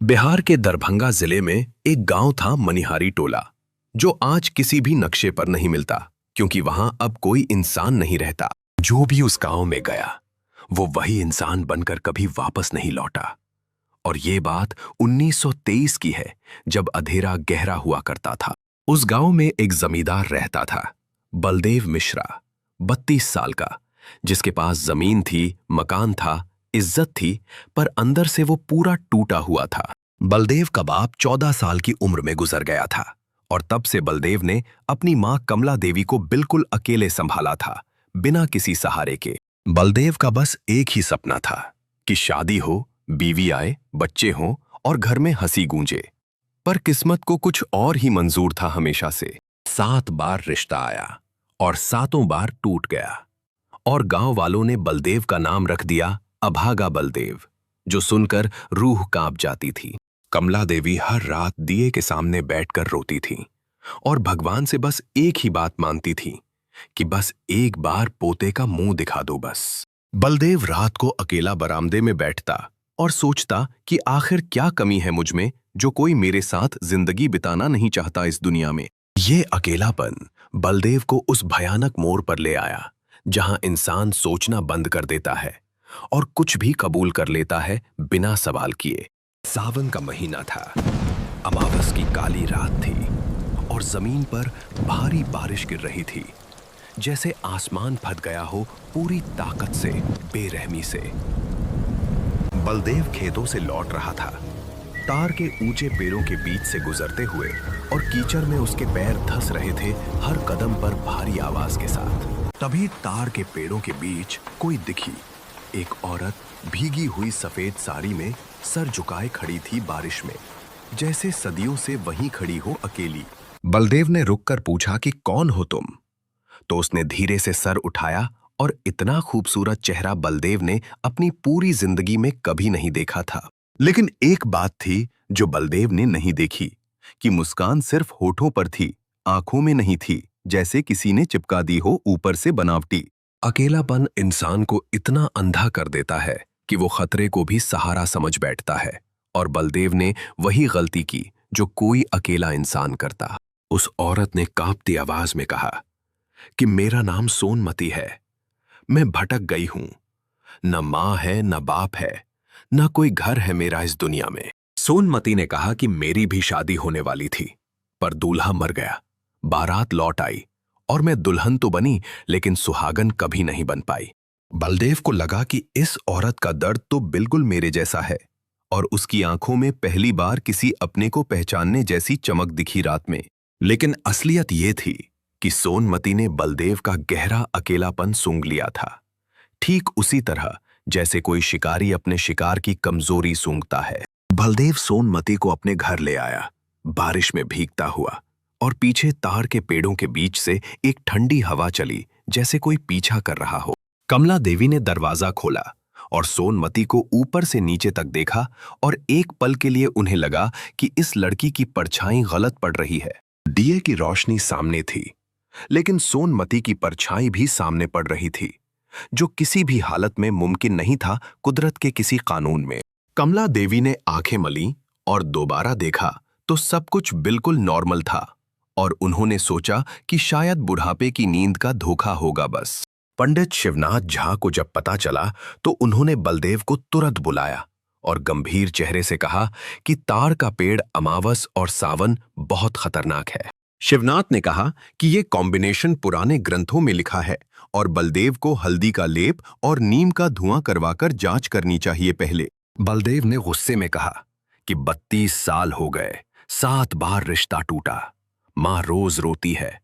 बिहार के दरभंगा जिले में एक गांव था मनिहारी टोला, जो आज किसी भी नक्शे पर नहीं मिलता, क्योंकि वहां अब कोई इंसान नहीं रहता। जो भी उस गांव में गया वो वही इंसान बनकर कभी वापस नहीं लौटा। और ये बात 1923 की है, जब अंधेरा गहरा हुआ करता था। उस गांव में एक जमींदार रहता था, बलदेव मिश्रा, 32 साल का, जिसके पास जमीन थी, मकान था, इज्जत थी, पर अंदर से वो पूरा टूटा हुआ था। बलदेव का बाप 14 साल की उम्र में गुजर गया था और तब से बलदेव ने अपनी मां कमला देवी को बिल्कुल अकेले संभाला था, बिना किसी सहारे के। बलदेव का बस एक ही सपना था कि शादी हो, बीवी आए, बच्चे हों और घर में हंसी गूंजे। पर किस्मत को कुछ और ही मंजूर था हमेशा से। 7 बार रिश्ता आया और 7 बार टूट गया, और गांव वालों ने बलदेव का नाम रख दिया अभागा बलदेव, जो सुनकर रूह कांप जाती थी। कमला देवी हर रात दिए के सामने बैठकर रोती थी और भगवान से बस एक ही बात मांगती थी कि बस एक बार पोते का मुंह दिखा दो बस। बलदेव रात को अकेला बरामदे में बैठता और सोचता कि आखिर क्या कमी है मुझ में, जो कोई मेरे साथ जिंदगी बिताना नहीं चाहता इस दुनिया में। ये अकेलापन बलदेव को उस भयानक मोड़ पर ले आया जहां इंसान सोचना बंद कर देता है और कुछ भी कबूल कर लेता है बिना सवाल किए। सावन का महीना था, अमावस की काली रात थी और जमीन पर भारी बारिश गिर रही थी, जैसे आसमान फट गया हो पूरी ताकत से, बेरहमी से। बलदेव खेतों से लौट रहा था, तार के ऊंचे पेड़ों के बीच से गुजरते हुए, और कीचड़ में उसके पैर धंस रहे थे हर कदम पर भारी आवाज के साथ। तभी तार के पेड़ों के बीच कोई दिखी। एक औरत भीगी हुई सफेद साड़ी में सर झुकाए खड़ी थी बारिश में, जैसे सदियों से वहीं खड़ी हो अकेली। बलदेव ने रुककर पूछा कि कौन हो तुम? तो उसने धीरे से सर उठाया, और इतना खूबसूरत चेहरा बलदेव ने अपनी पूरी जिंदगी में कभी नहीं देखा था। लेकिन एक बात थी जो बलदेव ने नहीं देखी, कि मुस्कान सिर्फ होठों पर थी, आंखों में नहीं थी, जैसे किसी ने चिपका दी हो ऊपर से बनावटी। अकेलापन इंसान को इतना अंधा कर देता है कि वो खतरे को भी सहारा समझ बैठता है, और बलदेव ने वही गलती की जो कोई अकेला इंसान करता। उस औरत ने कांपती आवाज में कहा कि मेरा नाम सोनमती है, मैं भटक गई हूं, न मां है, न बाप है, न कोई घर है मेरा इस दुनिया में। सोनमती ने कहा कि मेरी भी शादी होने वाली थी, पर दूल्हा मर गया, बारात लौट आई, और मैं दुल्हन तो बनी लेकिन सुहागन कभी नहीं बन पाई। बलदेव को लगा कि इस औरत का दर्द तो बिल्कुल मेरे जैसा है, और उसकी आंखों में पहली बार किसी अपने को पहचानने जैसी चमक दिखी रात में। लेकिन असलियत ये थी कि सोनमती ने बलदेव का गहरा अकेलापन सूंघ लिया था, ठीक उसी तरह जैसे कोई शिकारी अपने शिकार की कमजोरी सूंघता है। बलदेव सोनमती को अपने घर ले आया, बारिश में भीगता हुआ, और पीछे तार के पेड़ों के बीच से एक ठंडी हवा चली, जैसे कोई पीछा कर रहा हो। कमला देवी ने दरवाजा खोला और सोनमती को ऊपर से नीचे तक देखा, और एक पल के लिए उन्हें लगा कि इस लड़की की परछाई गलत पड़ रही है। दिए की रोशनी सामने थी, लेकिन सोनमती की परछाई भी सामने पड़ रही थी, जो किसी भी हालत में मुमकिन नहीं था कुदरत के किसी कानून में। कमला देवी ने आंखें मली और दोबारा देखा तो सब कुछ बिल्कुल नॉर्मल था, और उन्होंने सोचा कि शायद बुढ़ापे की नींद का धोखा होगा बस। पंडित शिवनाथ झा को जब पता चला तो उन्होंने बलदेव को तुरंत बुलाया और गंभीर चेहरे से कहा कि तार का पेड़, अमावस और सावन बहुत खतरनाक है। शिवनाथ ने कहा कि ये कॉम्बिनेशन पुराने ग्रंथों में लिखा है, और बलदेव को हल्दी का लेप और नीम का धुआं करवाकर जांच करनी चाहिए पहले। बलदेव ने गुस्से में कहा कि 32 साल हो गए, 7 बार रिश्ता टूटा, मां रोज रोती है,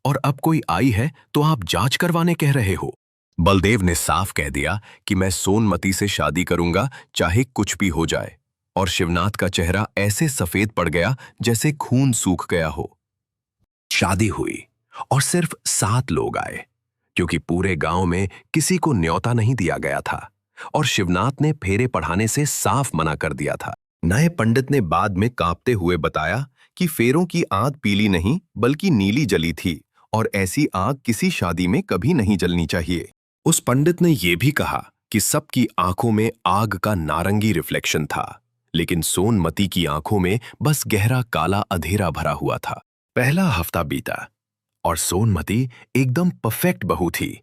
और अब कोई आई है तो आप जांच करवाने कह रहे हो। बलदेव ने साफ कह दिया कि मैं सोनमती से शादी करूंगा, चाहे कुछ भी हो जाए। और शिवनाथ का चेहरा ऐसे सफेद पड़ गया जैसे खून सूख गया हो। शादी हुई और सिर्फ 7 लोग आए, क्योंकि पूरे गांव में किसी को न्योता नहीं दिया गया था, और शिवनाथ ने फेरे पढ़ाने से साफ मना कर दिया था। नए पंडित ने बाद में कांपते हुए बताया कि फेरों की आग पीली नहीं बल्कि नीली जली थी, और ऐसी आग किसी शादी में कभी नहीं जलनी चाहिए। उस पंडित ने यह भी कहा कि सबकी आंखों में आग का नारंगी रिफ्लेक्शन था, लेकिन सोनमती की आंखों में बस गहरा काला अंधेरा भरा हुआ था। पहला हफ्ता बीता और सोनमती एकदम परफेक्ट बहू थी।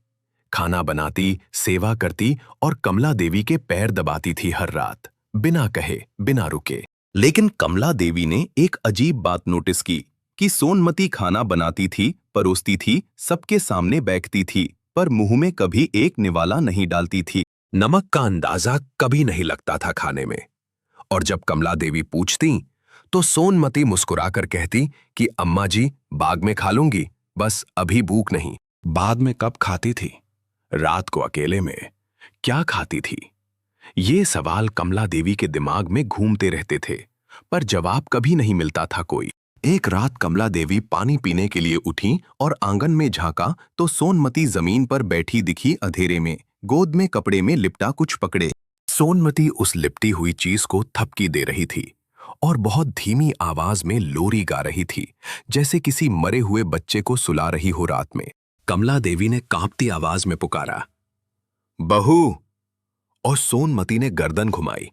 खाना बनाती, सेवा करती और कमला देवी के पैर दबाती थी हर रात, बिना कहे, बिना रुके। लेकिन कमला देवी ने एक अजीब बात नोटिस की कि सोनमती खाना बनाती थी, परोसती थी, सबके सामने बैठती थी, पर मुंह में कभी एक निवाला नहीं डालती थी। नमक का अंदाजा कभी नहीं लगता था खाने में। और जब कमला देवी पूछती तो सोनमती मुस्कुराकर कहती कि अम्मा जी, बाद में खा लूंगी, बस अभी भूख नहीं। बाद में कब खाती थी? रात को अकेले में क्या खाती थी? ये सवाल कमला देवी के दिमाग में घूमते रहते थे, पर जवाब कभी नहीं मिलता था कोई। एक रात कमला देवी पानी पीने के लिए उठी और आंगन में झांका तो सोनमती जमीन पर बैठी दिखी अंधेरे में, गोद में कपड़े में लिपटा कुछ पकड़े। सोनमती उस लिपटी हुई चीज को थपकी दे रही थी और बहुत धीमी आवाज में लोरी गा रही थी, जैसे किसी मरे हुए बच्चे को सुला रही हो रात में। कमला देवी ने कांपती आवाज में पुकारा, बहू। और सोनमती ने गर्दन घुमाई,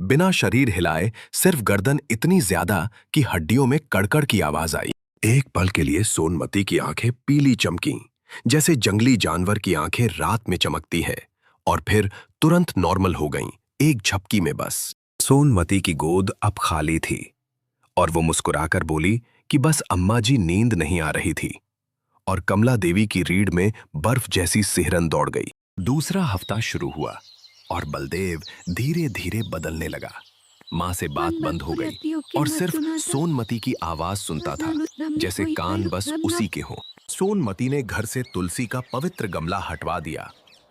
बिना शरीर हिलाए, सिर्फ गर्दन इतनी ज्यादा कि हड्डियों में कड़कड़ की आवाज आई। एक पल के लिए सोनमती की आंखें पीली चमकीं, जैसे जंगली जानवर की आंखें रात में चमकती है, और फिर तुरंत नॉर्मल हो गईं, एक झपकी में बस। सोनमती की गोद अब खाली थी और वो मुस्कुराकर बोली कि बस अम्मा जी नींद नहीं आ रही थी। और कमला देवी की रीढ़ में बर्फ जैसी सिहरन दौड़ गई। दूसरा हफ्ता शुरू हुआ और बलदेव धीरे धीरे बदलने लगा। माँ से बात बंद हो गई और सिर्फ सोनमती की आवाज सुनता था, जैसे कान बस उसी के हों। सोनमती ने घर से तुलसी का पवित्र गमला हटवा दिया,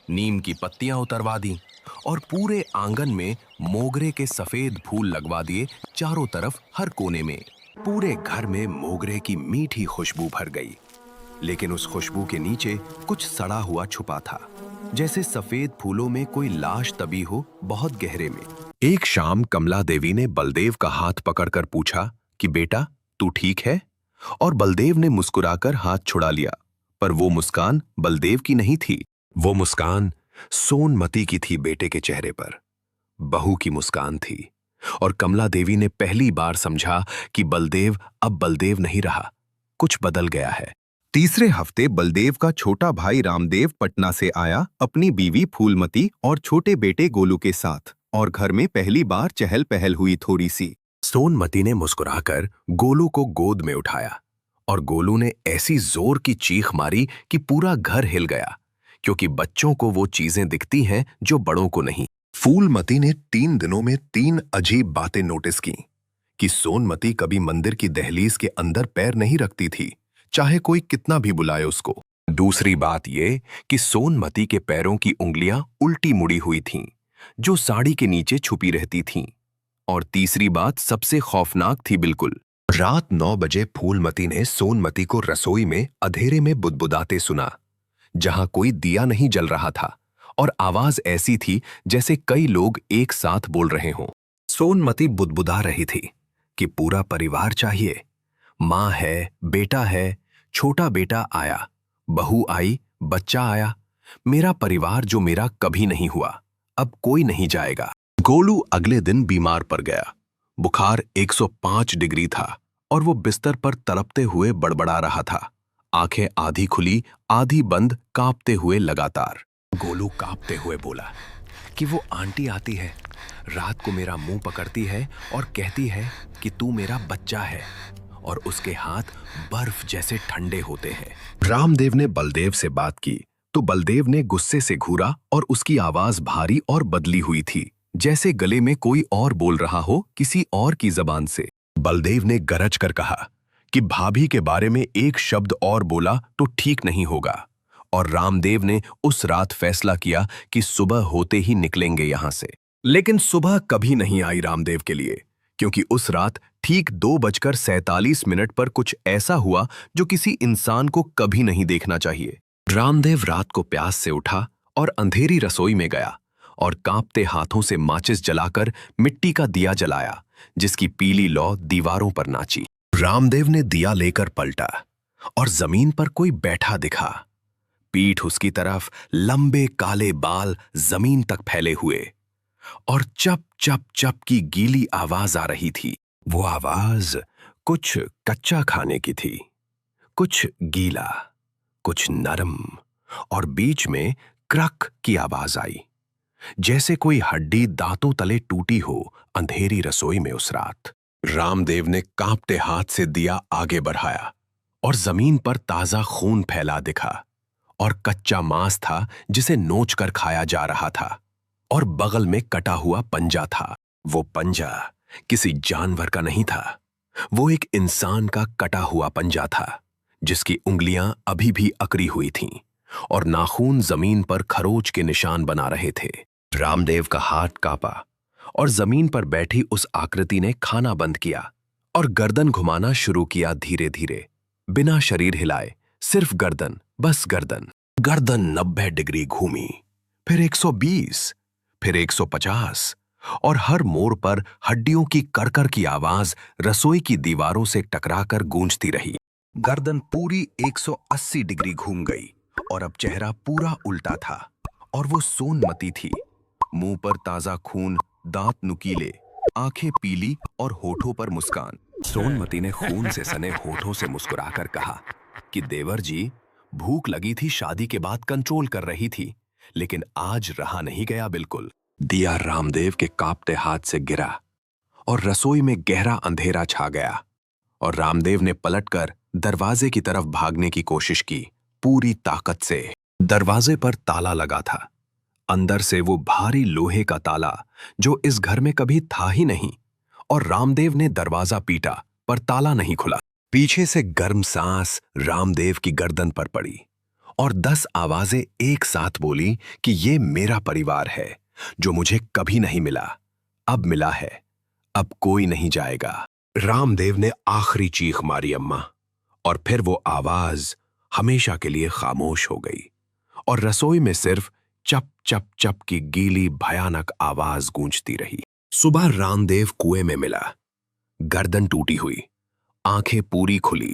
नीम की पत्तियां उतरवा दी और पूरे आंगन में मोगरे के सफेद फूल लगवा दिए, चारों तरफ हर कोने में। पूरे घर में मोगरे की मीठी खुशबू भर गई, लेकिन उस खुशबू के नीचे कुछ सड़ा हुआ छुपा था, जैसे सफेद फूलों में कोई लाश दबी हो, बहुत गहरे में। एक शाम कमला देवी ने बलदेव का हाथ पकड़कर पूछा कि बेटा, तू ठीक है? और बलदेव ने मुस्कुराकर हाथ छुड़ा लिया, पर वो मुस्कान बलदेव की नहीं थी। वो मुस्कान सोनमती की थी, बेटे के चेहरे पर बहू की मुस्कान थी। और कमला देवी ने पहली बार समझा कि बलदेव अब बलदेव नहीं रहा, कुछ बदल गया है। तीसरे हफ्ते बलदेव का छोटा भाई रामदेव पटना से आया, अपनी बीवी फूलमती और छोटे बेटे गोलू के साथ, और घर में पहली बार चहल पहल हुई थोड़ी सी। सोनमती ने मुस्कुराकर गोलू को गोद में उठाया और गोलू ने ऐसी जोर की चीख मारी कि पूरा घर हिल गया, क्योंकि बच्चों को वो चीजें दिखती हैं जो बड़ों को नहीं। फूलमती ने 3 दिनों में 3 अजीब बातें नोटिस की कि सोनमती कभी मंदिर की दहलीज के अंदर पैर नहीं रखती थी, चाहे कोई कितना भी बुलाए उसको। दूसरी बात ये कि सोनमती के पैरों की उंगलियां उल्टी मुड़ी हुई थीं, जो साड़ी के नीचे छुपी रहती थीं। और तीसरी बात सबसे खौफनाक थी बिल्कुल। रात 9 बजे फूलमती ने सोनमती को रसोई में अंधेरे में बुदबुदाते सुना, जहां कोई दिया नहीं जल रहा था, और आवाज ऐसी थी जैसे कई लोग एक साथ बोल रहे हों। सोनमती बुदबुदा रही थी कि पूरा परिवार चाहिए, माँ है, बेटा है, छोटा बेटा आया, बहू आई, बच्चा आया, मेरा परिवार जो मेरा कभी नहीं हुआ, अब कोई नहीं जाएगा। गोलू अगले दिन बीमार पड़ गया। बुखार 105 डिग्री था और वो बिस्तर पर तड़पते हुए बड़बड़ा रहा था, आंखें आधी खुली आधी बंद, कांपते हुए लगातार। गोलू कांपते हुए बोला कि वो आंटी आती है, रात को मेरा मुंह पकड़ती है और कहती है कि तू मेरा बच्चा है, और उसके हाथ बर्फ जैसे ठंडे होते हैं। रामदेव ने बलदेव से बात की तो बलदेव ने गुस्से से घूरा और उसकी आवाज भारी और बदली हुई थी, जैसे गले में कोई और बोल रहा हो, किसी और की जबान से। बलदेव ने गरज कर कहा कि भाभी के बारे में एक शब्द और बोला तो ठीक नहीं होगा, और रामदेव ने उस रात फैसला किया कि सुबह होते ही निकलेंगे यहां से। लेकिन सुबह कभी नहीं आई रामदेव के लिए, क्योंकि उस रात ठीक 2:47 पर कुछ ऐसा हुआ जो किसी इंसान को कभी नहीं देखना चाहिए। रामदेव रात को प्यास से उठा और अंधेरी रसोई में गया और कांपते हाथों से माचिस जलाकर मिट्टी का दिया जलाया, जिसकी पीली लौ दीवारों पर नाची। रामदेव ने दिया लेकर पलटा और जमीन पर कोई बैठा दिखा, पीठ उसकी तरफ, लंबे काले बाल जमीन तक फैले हुए। और चप चप चप की गीली आवाज आ रही थी। वो आवाज कुछ कच्चा खाने की थी, कुछ गीला, कुछ नरम, और बीच में क्रक की आवाज आई, जैसे कोई हड्डी दांतों तले टूटी हो अंधेरी रसोई में उस रात। रामदेव ने कांपते हाथ से दिया आगे बढ़ाया और जमीन पर ताजा खून फैला दिखा, और कच्चा मांस था जिसे नोच कर खाया जा रहा था, और बगल में कटा हुआ पंजा था। वो पंजा किसी जानवर का नहीं था, वो एक इंसान का कटा हुआ पंजा था, जिसकी उंगलियां अभी भी अकड़ी हुई थीं और नाखून जमीन पर खरोच के निशान बना रहे थे। रामदेव का हाथ कांपा और जमीन पर बैठी उस आकृति ने खाना बंद किया और गर्दन घुमाना शुरू किया धीरे धीरे, बिना शरीर हिलाए, सिर्फ गर्दन, बस गर्दन। गर्दन 90 डिग्री घूमी, फिर 120, फिर 150, और हर मोड़ पर हड्डियों की कड़कड़ की आवाज रसोई की दीवारों से टकराकर गूंजती रही। गर्दन पूरी 180 डिग्री घूम गई और अब चेहरा पूरा उल्टा था, और वो सोनमती थी। मुंह पर ताजा खून, दांत नुकीले, आंखें पीली और होठों पर मुस्कान। सोनमती ने खून से सने होठों से मुस्कुराकर कहा कि देवर जी, भूख लगी थी, शादी के बाद कंट्रोल कर रही थी, लेकिन आज रहा नहीं गया बिल्कुल। दिया रामदेव के कांपते हाथ से गिरा और रसोई में गहरा अंधेरा छा गया, और रामदेव ने पलटकर दरवाजे की तरफ भागने की कोशिश की पूरी ताकत से। दरवाजे पर ताला लगा था, अंदर से वो भारी लोहे का ताला जो इस घर में कभी था ही नहीं, और रामदेव ने दरवाजा पीटा पर ताला नहीं खुला। पीछे से गर्म सांस रामदेव की गर्दन पर पड़ी और 10 आवाजें एक साथ बोली कि ये मेरा परिवार है जो मुझे कभी नहीं मिला, अब मिला है, अब कोई नहीं जाएगा। रामदेव ने आखिरी चीख मारी अम्मा, और फिर वो आवाज हमेशा के लिए खामोश हो गई, और रसोई में सिर्फ चप चप चप की गीली भयानक आवाज गूंजती रही। सुबह रामदेव कुएं में मिला, गर्दन टूटी हुई, आंखें पूरी खुली,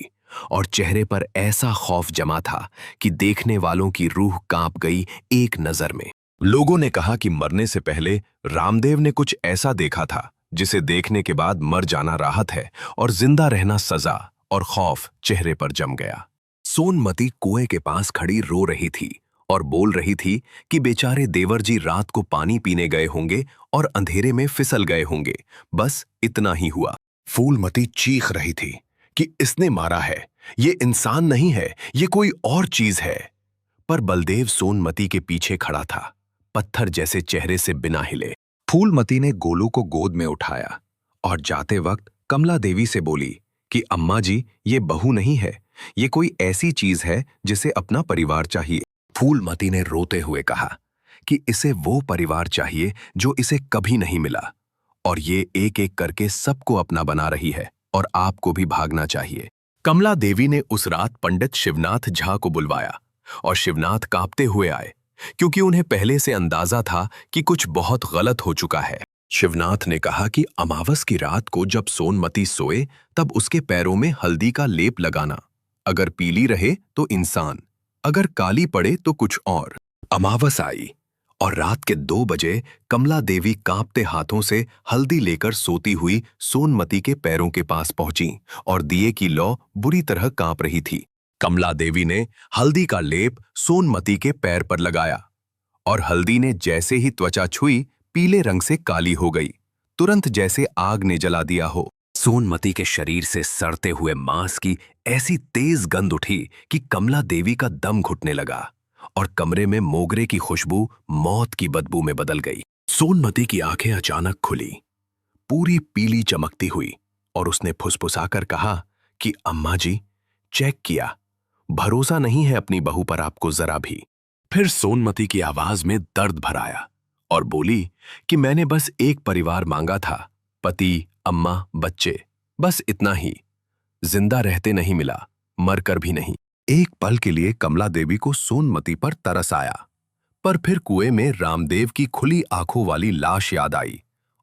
और चेहरे पर ऐसा खौफ जमा था कि देखने वालों की रूह कांप गई एक नजर में। लोगों ने कहा कि मरने से पहले रामदेव ने कुछ ऐसा देखा था जिसे देखने के बाद मर जाना राहत है और जिंदा रहना सजा, और खौफ चेहरे पर जम गया। सोनमती कुएं के पास खड़ी रो रही थी और बोल रही थी कि बेचारे देवर जी रात को पानी पीने गए होंगे और अंधेरे में फिसल गए होंगे, बस इतना ही हुआ। फूलमती चीख रही थी कि इसने मारा है, ये इंसान नहीं है, ये कोई और चीज है। पर बलदेव सोनमती के पीछे खड़ा था, पत्थर जैसे चेहरे से बिना हिले। फूलमती ने गोलू को गोद में उठाया और जाते वक्त कमला देवी से बोली कि अम्मा जी, ये बहू नहीं है, ये कोई ऐसी चीज है जिसे अपना परिवार चाहिए। फूलमती ने रोते हुए कहा कि इसे वो परिवार चाहिए जो इसे कभी नहीं मिला, और ये एक एक करके सबको अपना बना रही है, और आपको भी भागना चाहिए। कमला देवी ने उस रात पंडित शिवनाथ झा को बुलवाया, और शिवनाथ कांपते हुए आए, क्योंकि उन्हें पहले से अंदाजा था कि कुछ बहुत गलत हो चुका है। शिवनाथ ने कहा कि अमावस की रात को जब सोनमती सोए तब उसके पैरों में हल्दी का लेप लगाना, अगर पीली रहे तो इंसान, अगर काली पड़े तो कुछ और। अमावस आई और रात के 2 बजे कमला देवी कांपते हाथों से हल्दी लेकर सोती हुई सोनमती के पैरों के पास पहुंची, और दिए की लौ बुरी तरह कांप रही थी। कमला देवी ने हल्दी का लेप सोनमती के पैर पर लगाया, और हल्दी ने जैसे ही त्वचा छुई पीले रंग से काली हो गई, तुरंत जैसे आग ने जला दिया हो। सोनमती के शरीर से सड़ते हुए मांस की ऐसी तेज गंध उठी कि कमला देवी का दम घुटने लगा, और कमरे में मोगरे की खुशबू मौत की बदबू में बदल गई। सोनमती की आंखें अचानक खुली, पूरी पीली चमकती हुई, और उसने फुसफुसाकर कहा कि अम्मा जी, चेक किया, भरोसा नहीं है अपनी बहू पर आपको जरा भी। फिर सोनमती की आवाज में दर्द भर आया और बोली कि मैंने बस एक परिवार मांगा था, पति, अम्मा, बच्चे, बस इतना ही। जिंदा रहते नहीं मिला, मरकर भी नहीं। एक पल के लिए कमला देवी को सोनमती पर तरस आया, पर फिर कुएं में रामदेव की खुली आंखों वाली लाश याद आई,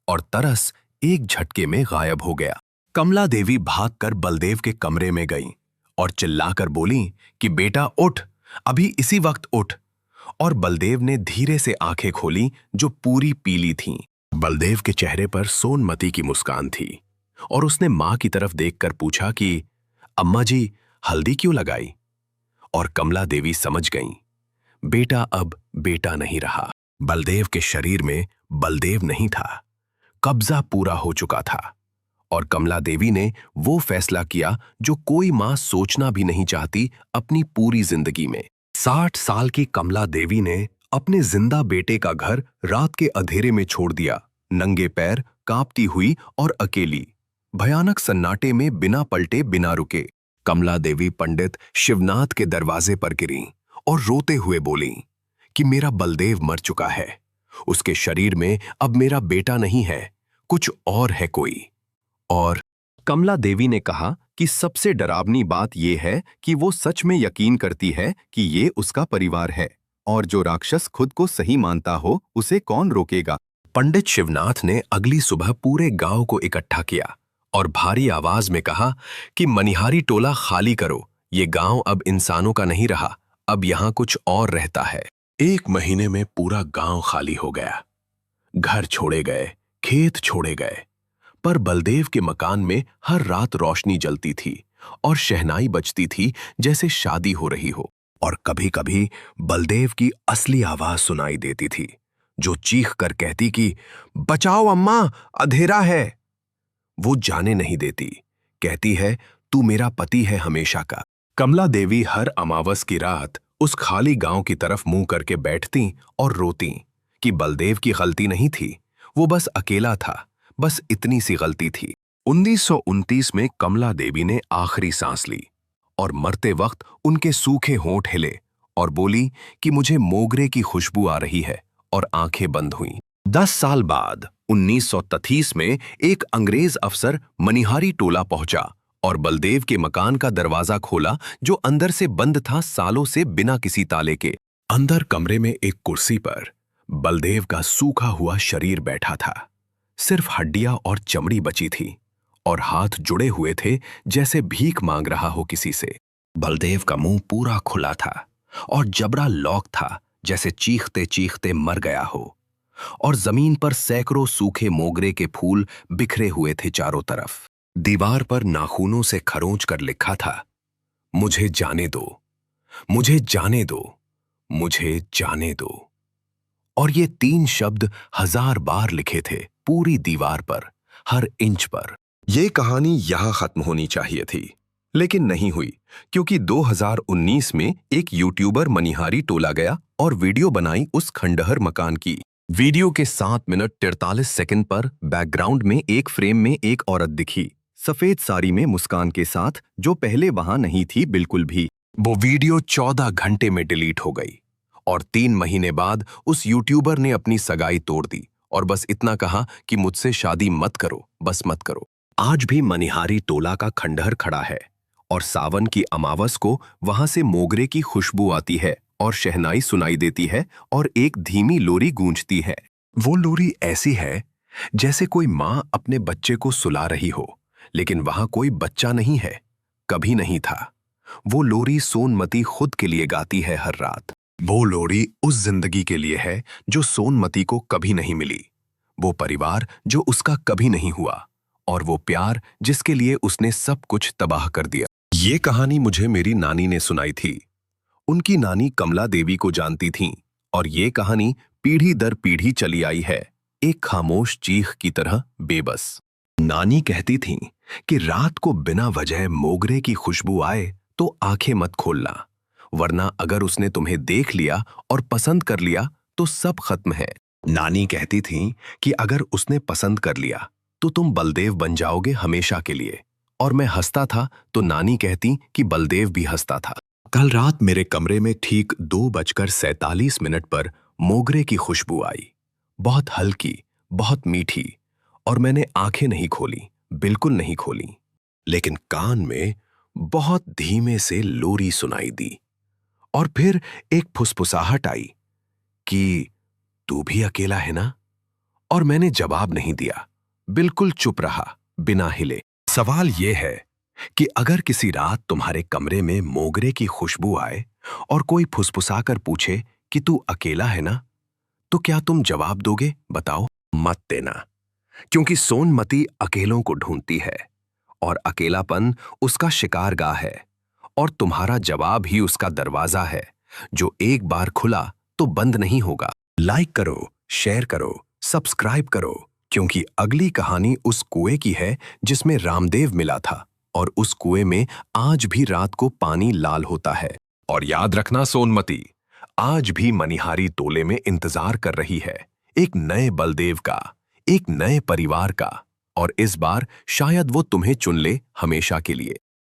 और तरस एक झटके में गायब हो गया। कमला देवी भागकर बलदेव के कमरे में गईं और चिल्लाकर बोली कि बेटा उठ, अभी इसी वक्त उठ। और बलदेव ने धीरे से आंखें खोली जो पूरी पीली थीं। बलदेव के चेहरे पर सोनमती की मुस्कान थी और उसने मां की तरफ देखकर पूछा कि अम्मा जी, हल्दी क्यों लगाई? और कमला देवी समझ गईं, बेटा अब बेटा नहीं रहा। बलदेव के शरीर में बलदेव नहीं था, कब्जा पूरा हो चुका था। और कमला देवी ने वो फैसला किया जो कोई मां सोचना भी नहीं चाहती अपनी पूरी जिंदगी में। 60 साल की कमला देवी ने अपने जिंदा बेटे का घर रात के अंधेरे में छोड़ दिया, नंगे पैर, कांपती हुई और अकेली, भयानक सन्नाटे में, बिना पलटे बिना रुके। कमला देवी पंडित शिवनाथ के दरवाजे पर गिरीं और रोते हुए बोलीं कि मेरा बलदेव मर चुका है, उसके शरीर में अब मेरा बेटा नहीं है, कुछ और है कोई। और कमला देवी ने कहा कि सबसे डरावनी बात यह है कि वो सच में यकीन करती है कि ये उसका परिवार है, और जो राक्षस खुद को सही मानता हो उसे कौन रोकेगा। पंडित शिवनाथ ने अगली सुबह पूरे गांव को इकट्ठा किया और भारी आवाज में कहा कि मनिहारी टोला खाली करो, ये गांव अब इंसानों का नहीं रहा, अब यहां कुछ और रहता है। 1 महीने में पूरा गांव खाली हो गया, घर छोड़े गए, खेत छोड़े गए, पर बलदेव के मकान में हर रात रोशनी जलती थी और शहनाई बजती थी जैसे शादी हो रही हो। और कभी-कभी बलदेव की असली आवाज सुनाई देती थी, जो चीख कर कहती कि बचाओ अम्मा, अंधेरा है। वो जाने नहीं देती, कहती है तू मेरा पति है हमेशा का। कमला देवी हर अमावस की रात उस खाली गांव की तरफ मुंह करके बैठती और रोती कि बलदेव की गलती नहीं थी, वो बस अकेला था, बस इतनी सी गलती थी। 1929 में कमला देवी ने आखिरी सांस ली और मरते वक्त उनके सूखे होंठ हिले और बोली कि मुझे मोगरे की खुशबू आ रही है, और आंखें बंद हुईं। 10 साल बाद 1933 में एक अंग्रेज अफसर मनिहारी टोला पहुंचा और बलदेव के मकान का दरवाजा खोला, जो अंदर से बंद था, सालों से बिना किसी ताले के। अंदर कमरे में एक कुर्सी पर बलदेव का सूखा हुआ शरीर बैठा था, सिर्फ हड्डियां और चमड़ी बची थी और हाथ जुड़े हुए थे जैसे भीख मांग रहा हो किसी से। बलदेव का मुंह पूरा खुला था और जबड़ा लॉक था, जैसे चीखते चीखते मर गया हो, और जमीन पर सैकड़ों सूखे मोगरे के फूल बिखरे हुए थे चारों तरफ। दीवार पर नाखूनों से खरोंच कर लिखा था, मुझे जाने दो, मुझे जाने दो, मुझे जाने दो। और ये 3 शब्द 1000 बार लिखे थे पूरी दीवार पर, हर इंच पर। ये कहानी यहां खत्म होनी चाहिए थी, लेकिन नहीं हुई, क्योंकि 2019 में एक यूट्यूबर मनिहारी टोला गया और वीडियो बनाई उस खंडहर मकान की। वीडियो के 7 मिनट 43 सेकंड पर बैकग्राउंड में एक फ्रेम में एक औरत दिखी, सफेद साड़ी में, मुस्कान के साथ, जो पहले वहां नहीं थी बिल्कुल भी। वो वीडियो 14 घंटे में डिलीट हो गई और 3 महीने बाद उस यूट्यूबर ने अपनी सगाई तोड़ दी और बस इतना कहा कि मुझसे शादी मत करो, बस मत करो। आज भी मनिहारी टोला का खंडहर खड़ा है और सावन की अमावस को वहां से मोगरे की खुशबू आती है और शहनाई सुनाई देती है और एक धीमी लोरी गूंजती है। वो लोरी ऐसी है जैसे कोई मां अपने बच्चे को सुला रही हो, लेकिन वहां कोई बच्चा नहीं है, कभी नहीं था। वो लोरी सोनमती खुद के लिए गाती है हर रात। वो लोरी उस जिंदगी के लिए है जो सोनमती को कभी नहीं मिली, वो परिवार जो उसका कभी नहीं हुआ, और वो प्यार जिसके लिए उसने सब कुछ तबाह कर दिया। ये कहानी मुझे मेरी नानी ने सुनाई थी। उनकी नानी कमला देवी को जानती थीं, और ये कहानी पीढ़ी दर पीढ़ी चली आई है, एक खामोश चीख की तरह, बेबस। नानी कहती थीं कि रात को बिना वजह मोगरे की खुशबू आए तो आंखें मत खोलना, वरना अगर उसने तुम्हें देख लिया और पसंद कर लिया तो सब खत्म है। नानी कहती थीं कि अगर उसने पसंद कर लिया तो तुम बलदेव बन जाओगे हमेशा के लिए, और मैं हंसता था तो नानी कहती कि बलदेव भी हंसता था। कल रात मेरे कमरे में ठीक 2:47 पर मोगरे की खुशबू आई, बहुत हल्की, बहुत मीठी, और मैंने आंखें नहीं खोली, बिल्कुल नहीं खोली, लेकिन कान में बहुत धीमे से लोरी सुनाई दी, और फिर एक फुसफुसाहट आई कि तू भी अकेला है ना? और मैंने जवाब नहीं दिया, बिल्कुल चुप रहा, बिना हिले। सवाल यह है कि अगर किसी रात तुम्हारे कमरे में मोगरे की खुशबू आए और कोई फुसफुसाकर पूछे कि तू अकेला है ना, तो क्या तुम जवाब दोगे? बताओ। मत देना, क्योंकि सोनमती अकेलों को ढूंढती है और अकेलापन उसका शिकारगाह है और तुम्हारा जवाब ही उसका दरवाजा है, जो एक बार खुला तो बंद नहीं होगा। लाइक करो, शेयर करो, सब्सक्राइब करो, क्योंकि अगली कहानी उस कुएं की है जिसमें रामदेव मिला था और उस कुएं में आज भी रात को पानी लाल होता है। और याद रखना सोनमती, आज भी मनिहारी तोले में इंतजार कर रही है एक नए बलदेव का, एक नए परिवार का, और इस बार शायद वो तुम्हें चुन ले हमेशा के लिए।